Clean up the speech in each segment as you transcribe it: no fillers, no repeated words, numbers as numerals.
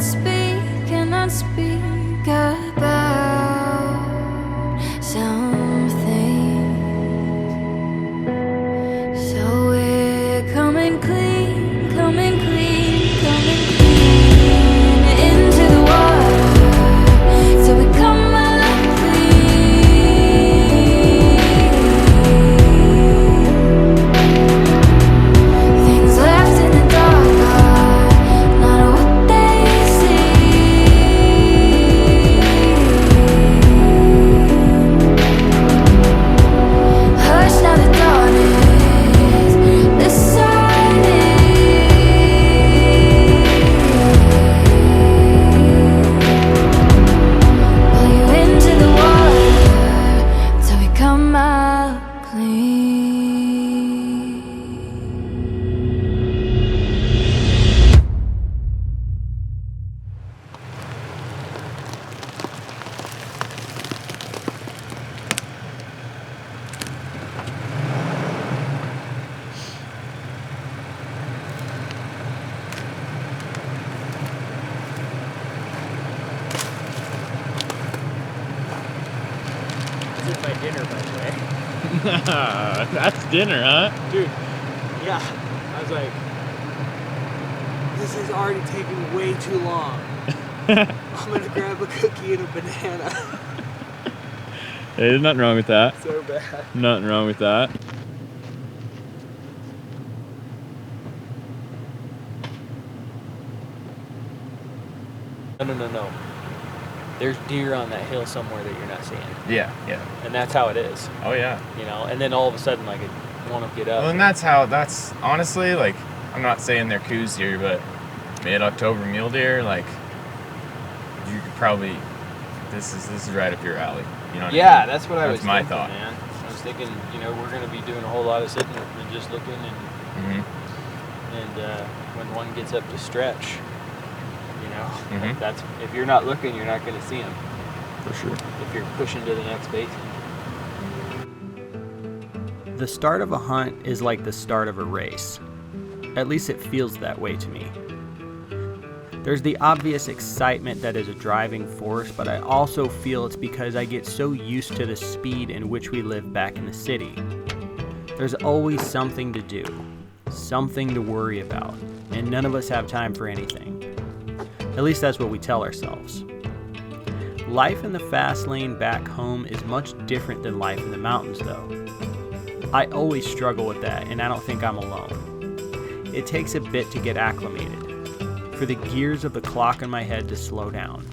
cannot speak about something. So we're coming clean, coming clean, coming clean into the water. So we come up clean. Things left in the dark are not what they hush now, the dawn is decided. Pull you into the water till we come out clean. This is my dinner, by the way. That's dinner, huh? Dude, yeah. I was like, this is already taking way too long. I'm gonna grab a cookie and a banana. Hey, there's nothing wrong with that. So bad. Nothing wrong with that. No. There's deer on that hill somewhere that you're not seeing. Yeah. And that's how it is, Oh, yeah. you know? And then all of a sudden, like, it want to get up. Well, and that's honestly, like, I'm not saying they're coos here, but mid-October mule deer, like, you could probably, this is right up your alley. You know what I mean? That's what I was That's my thinking, thought. man. I was thinking, you know, we're going to be doing a whole lot of sitting and just looking, and when one gets up to stretch, you know, that's, if you're not looking, you're not going to see them. For sure. If you're pushing to the next basin. The start of a hunt is like the start of a race. At least it feels that way to me. There's the obvious excitement that is a driving force, but I also feel it's because I get so used to the speed in which we live back in the city. There's always something to do, something to worry about, and none of us have time for anything. At least that's what we tell ourselves. Life in the fast lane back home is much different than life in the mountains, though. I always struggle with that, and I don't think I'm alone. It takes a bit to get acclimated, for the gears of the clock in my head to slow down.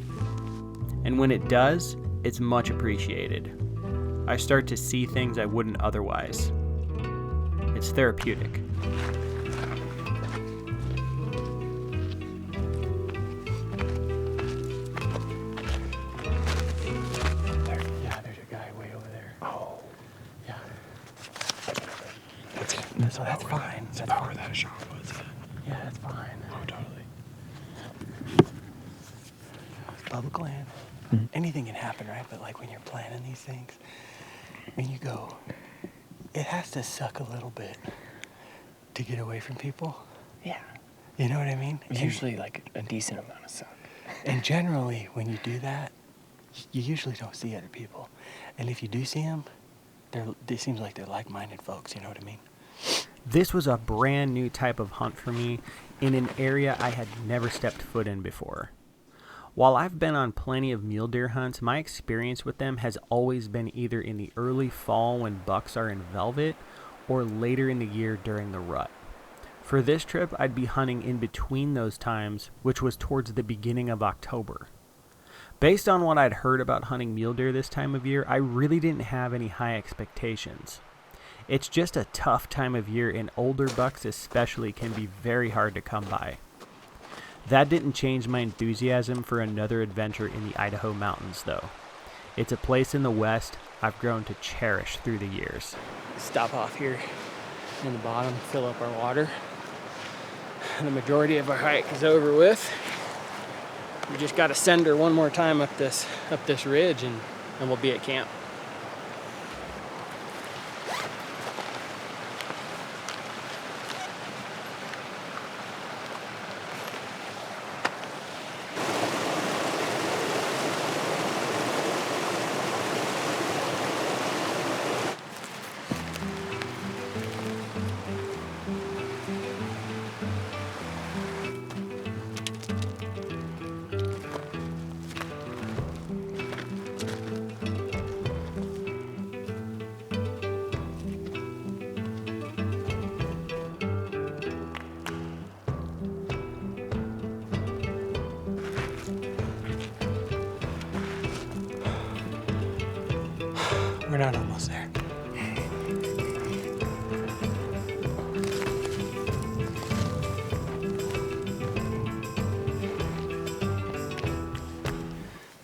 And when it does, it's much appreciated. I start to see things I wouldn't otherwise. It's therapeutic. There's a guy way over there. Oh. Yeah. So that's fine. That's about where that shot was. Yeah, that's fine. Oh, totally. It's public land. Anything can happen, right? But like when you're planning these things, when you go, it has to suck a little bit to get away from people. Yeah. You know what I mean? It's usually like a decent amount of suck. And generally, when you do that, you usually don't see other people. And if you do see them, it seems like they're like-minded folks, you know what I mean? This was a brand new type of hunt for me in an area I had never stepped foot in before. While I've been on plenty of mule deer hunts, my experience with them has always been either in the early fall when bucks are in velvet or later in the year during the rut. For this trip, I'd be hunting in between those times, which was towards the beginning of October. Based on what I'd heard about hunting mule deer this time of year, I really didn't have any high expectations. It's just a tough time of year, and older bucks especially can be very hard to come by. That didn't change my enthusiasm for another adventure in the Idaho mountains, though. It's a place in the West I've grown to cherish through the years. Stop off here in the bottom, fill up our water. And the majority of our hike is over with. We just got to send her one more time up this ridge, and we'll be at camp. We're not almost there.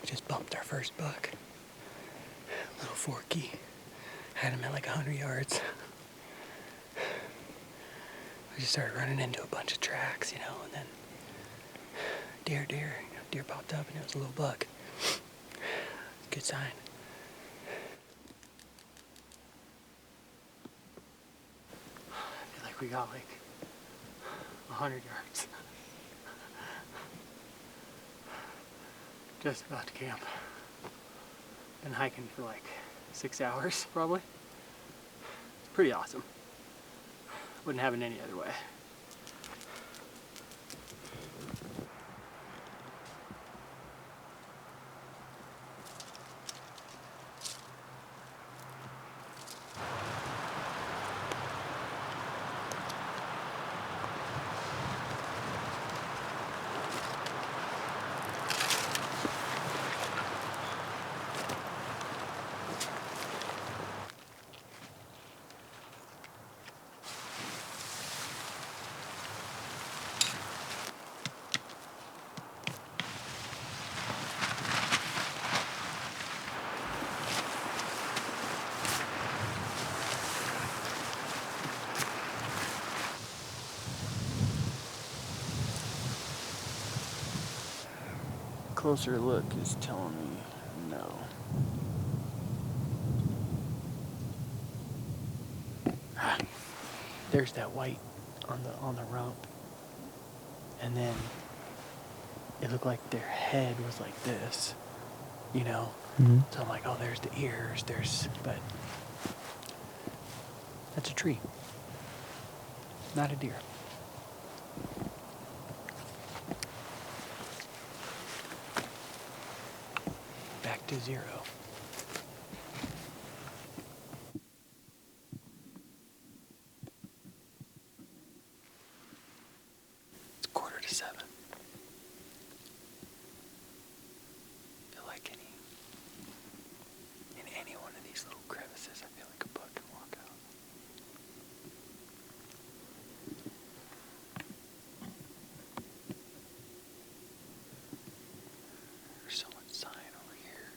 We just bumped our first buck. Little forky. Had him at like 100 yards. We just started running into a bunch of tracks, you know, and then deer popped up and it was a little buck. Good sign. I feel like we got like 100 yards. Just about to camp. Been hiking for like 6 hours probably. It's pretty awesome. Wouldn't have it any other way. Closer look is telling me no. There's that white on the rump, and then it looked like their head was like this, you know. So I'm like, oh, there's the ears. But that's a tree, not a deer. Back to zero. It's 6:45. Feel like in any one of these little crevices, I feel like a buck can walk out. There's so much sign over here.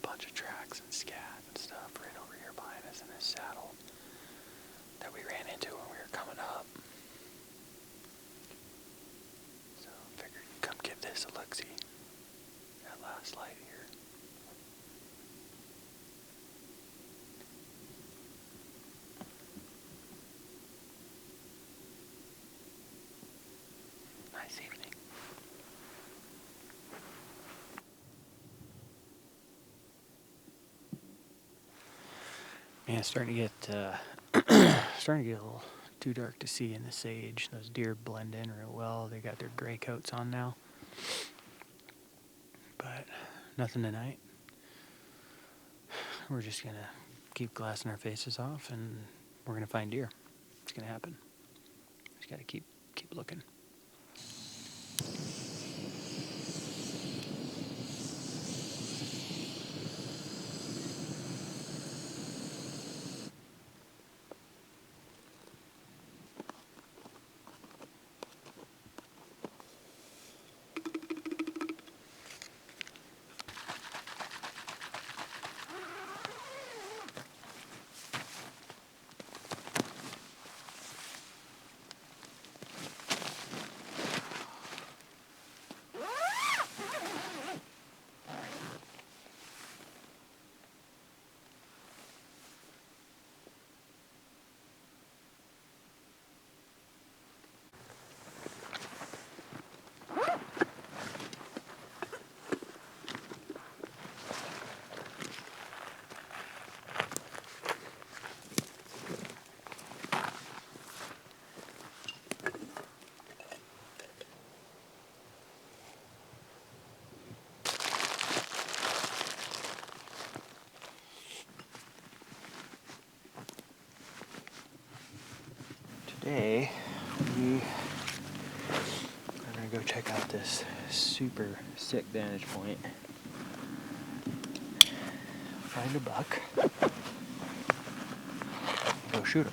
Bunch of tracks and scat and stuff right over here behind us in this saddle that we ran into when we were coming up. So I figured come give this a look-see at last light here. Nice evening. Man, it's starting to get a little too dark to see in the sage. Those deer blend in real well. They got their gray coats on now. But nothing tonight. We're just gonna keep glassing our faces off, and we're gonna find deer. It's gonna happen. Just gotta keep looking. Today, we are going to go check out this super sick vantage point find a buck, go shoot him.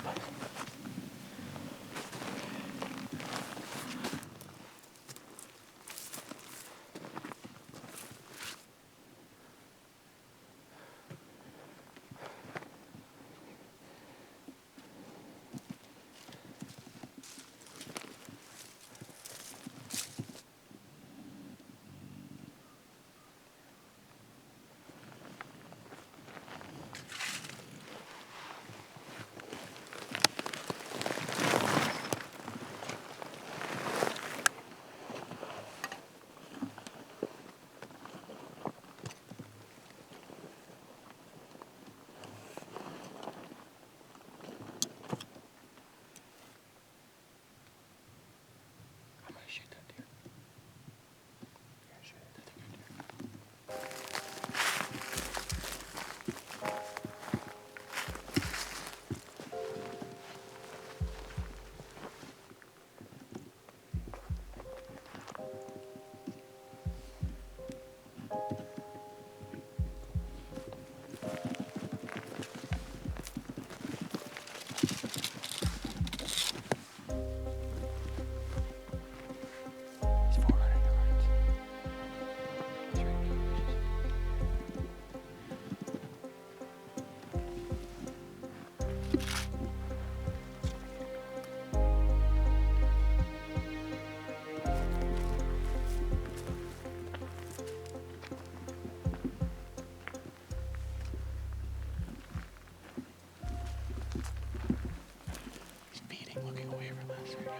I'm gonna shoot that deer. You're gonna shoot it? That's a good deer. It's 400 yards. It's right here. He's beating, looking away from us right now.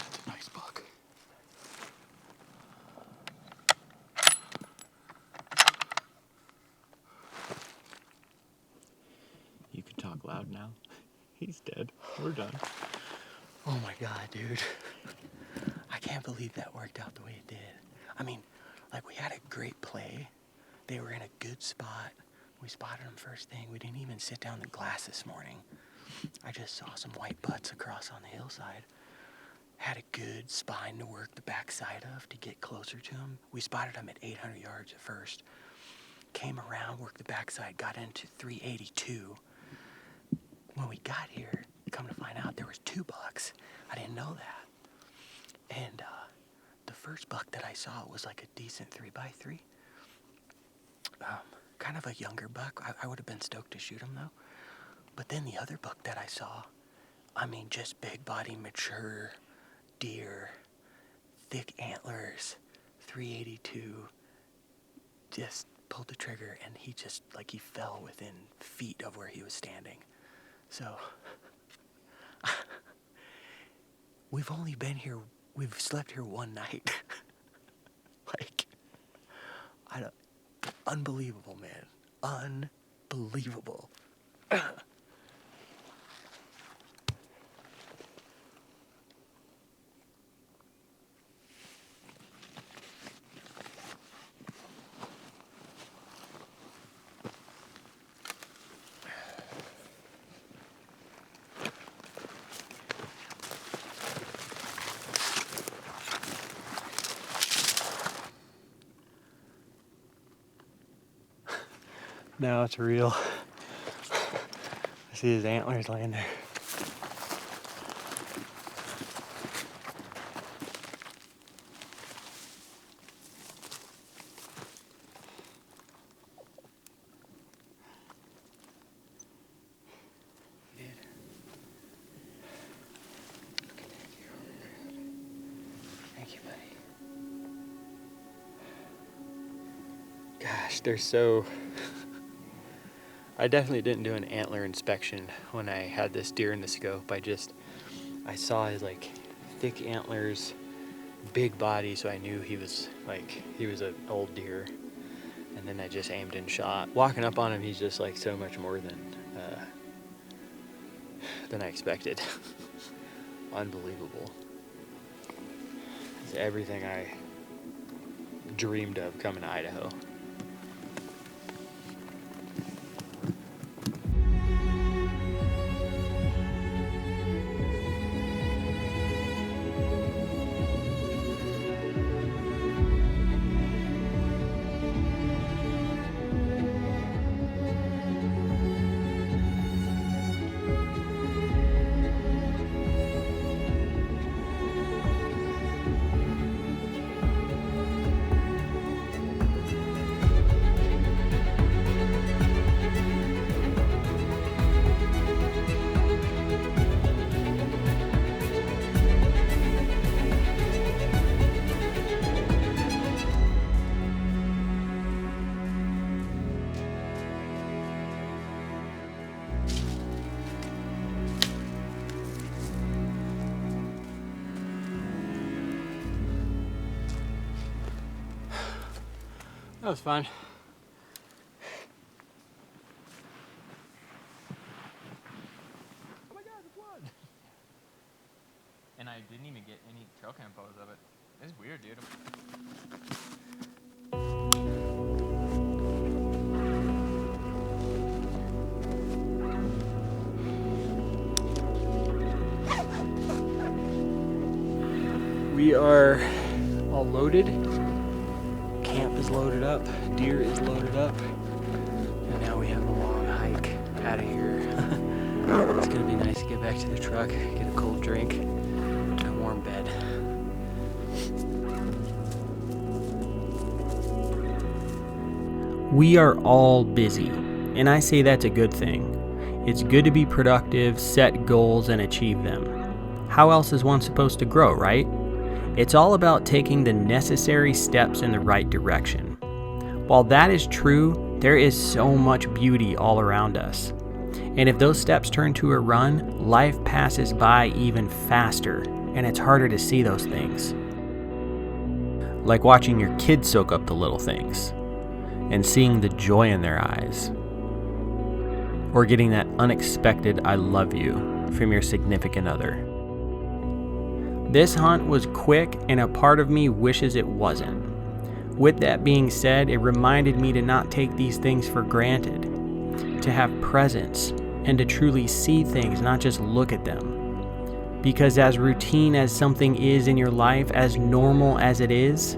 That's a nice buck. You can talk loud now. He's dead. We're done. Oh my God, dude. I can't believe that worked out the way it did. I mean, like, we had a great play. They were in a good spot. We spotted them first thing. We didn't even sit down the glass this morning. I just saw some white butts across on the hillside. Had a good spine to work the backside of to get closer to them. We spotted them at 800 yards at first. Came around, worked the backside, got into 382. When we got here, come to find out, there was 2 bucks. I didn't know that. And the first buck that I saw was like a decent 3x3. Kind of a younger buck. I would have been stoked to shoot him though. But then the other buck that I saw, I mean, just big body, mature deer, thick antlers, 382. Just pulled the trigger and he just, like, he fell within feet of where he was standing. So, we've only been here, we've slept here one night. Like, unbelievable, man. Unbelievable. Now it's real. I see his antlers laying there. Gosh, they're so... I definitely didn't do an antler inspection when I had this deer in the scope. I saw his like thick antlers, big body, so I knew he was an old deer. And then I just aimed and shot. Walking up on him, he's just like so much more than I expected. Unbelievable. It's everything I dreamed of coming to Idaho. That was fun. Oh my god, the blood! And I didn't even get any trail cam photos of it. It's weird, dude. We are all loaded. Camp is loaded up. Deer is loaded up. And now we have a long hike out of here. It's gonna be nice to get back to the truck, get a cold drink, and a warm bed. We are all busy, and I say that's a good thing. It's good to be productive, set goals, and achieve them. How else is one supposed to grow, right? It's all about taking the necessary steps in the right direction. While that is true, there is so much beauty all around us. And if those steps turn to a run, life passes by even faster, and it's harder to see those things. Like watching your kids soak up the little things, and seeing the joy in their eyes. Or getting that unexpected "I love you" from your significant other. This hunt was quick, and a part of me wishes it wasn't. With that being said, it reminded me to not take these things for granted, to have presence, and to truly see things, not just look at them. Because as routine as something is in your life, as normal as it is,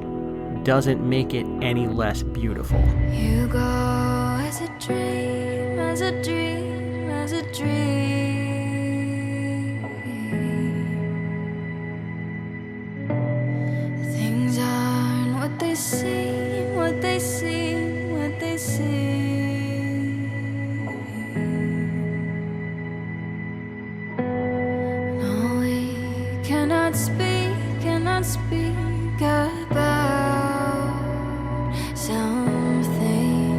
doesn't make it any less beautiful. You go as a dream, as a dream, as a dream. Things aren't what they seem, what they seem, what they seem. No, we cannot speak about something.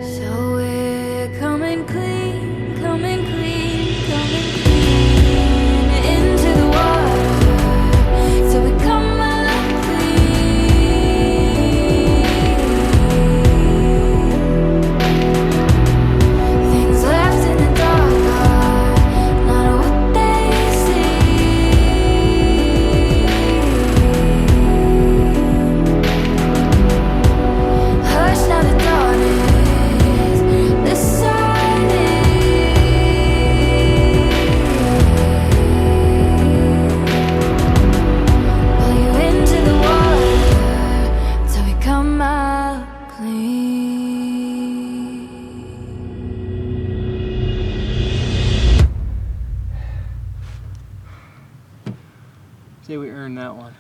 So we're coming clean, coming clean, coming clean into the water. So we come out clean. Things left in the dark are not what they hush now, the dawn is, the sun pull you into the water till we come out clean. Say we earned that one.